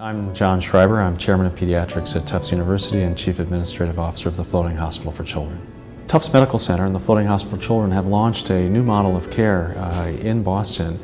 I'm John Schreiber. I'm Chairman of Pediatrics at Tufts University and Chief Administrative Officer of the Floating Hospital for Children. Tufts Medical Center and the Floating Hospital for Children have launched a new model of care in Boston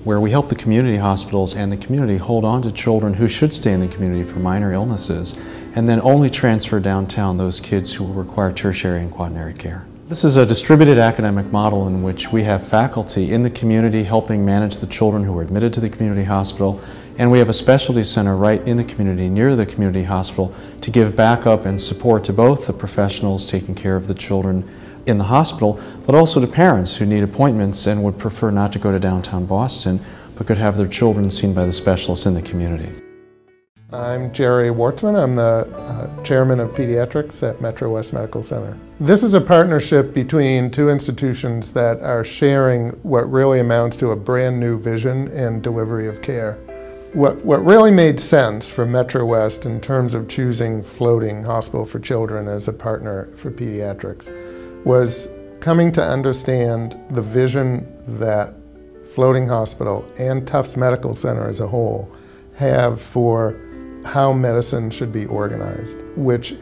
where we help the community hospitals and the community hold on to children who should stay in the community for minor illnesses and then only transfer downtown those kids who will require tertiary and quaternary care. This is a distributed academic model in which we have faculty in the community helping manage the children who are admitted to the community hospital, and we have a specialty center right in the community, near the community hospital, to give backup and support to both the professionals taking care of the children in the hospital, but also to parents who need appointments and would prefer not to go to downtown Boston, but could have their children seen by the specialists in the community. I'm Jerry Wartzman. I'm the Chairman of Pediatrics at Metro West Medical Center. This is a partnership between two institutions that are sharing what really amounts to a brand new vision in delivery of care. What really made sense for Metro West in terms of choosing Floating Hospital for Children as a partner for pediatrics was coming to understand the vision that Floating Hospital and Tufts Medical Center as a whole have for how medicine should be organized, which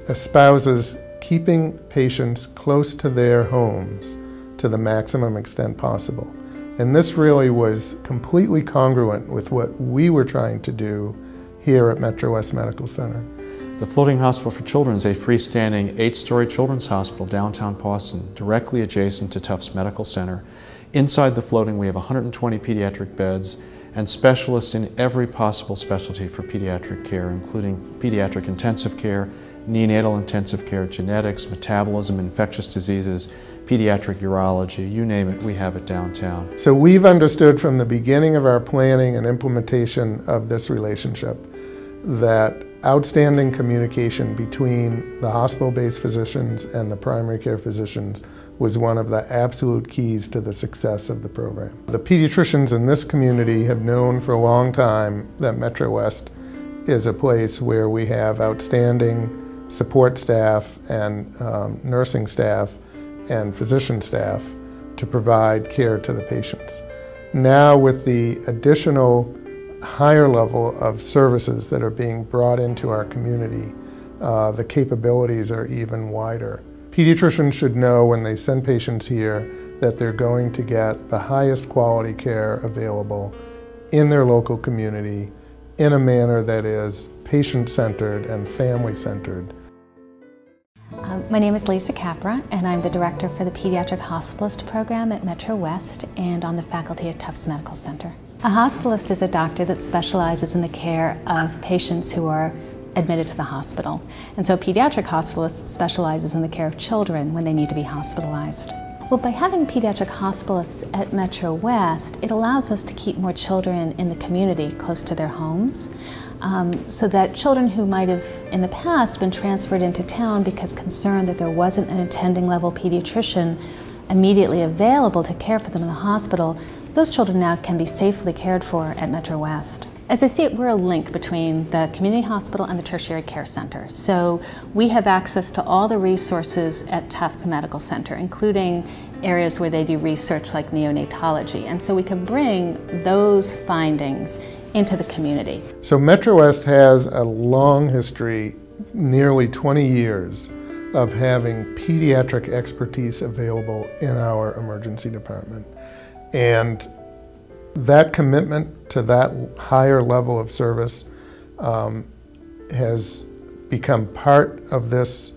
espouses keeping patients close to their homes to the maximum extent possible. And this really was completely congruent with what we were trying to do here at Metro West Medical Center. The Floating Hospital for Children is a freestanding 8-story children's hospital downtown Boston, directly adjacent to Tufts Medical Center. Inside the Floating, we have 120 pediatric beds and specialists in every possible specialty for pediatric care, including pediatric intensive care, neonatal intensive care, genetics, metabolism, infectious diseases, pediatric urology, you name it, we have it downtown. So we've understood from the beginning of our planning and implementation of this relationship that outstanding communication between the hospital-based physicians and the primary care physicians was one of the absolute keys to the success of the program. The pediatricians in this community have known for a long time that Metro West is a place where we have outstanding support staff and nursing staff and physician staff to provide care to the patients. Now with the additional higher level of services that are being brought into our community, the capabilities are even wider. Pediatricians should know when they send patients here that they're going to get the highest quality care available in their local community in a manner that is patient-centered and family-centered. My name is Lisa Capra, and I'm the Director for the Pediatric Hospitalist Program at Metro West and on the faculty at Tufts Medical Center. A hospitalist is a doctor that specializes in the care of patients who are admitted to the hospital. And so a pediatric hospitalist specializes in the care of children when they need to be hospitalized. Well, by having pediatric hospitalists at Metro West, it allows us to keep more children in the community close to their homes, so that children who might have in the past been transferred into town because concerned that there wasn't an attending level pediatrician immediately available to care for them in the hospital, those children now can be safely cared for at Metro West. As I see it, we're a link between the community hospital and the tertiary care center. So we have access to all the resources at Tufts Medical Center, including areas where they do research like neonatology. And so we can bring those findings into the community. So Metro West has a long history, nearly 20 years, of having pediatric expertise available in our emergency department. And that commitment to that higher level of service has become part of this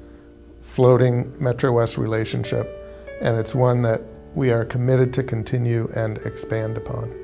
Floating Metro West relationship, and it's one that we are committed to continue and expand upon.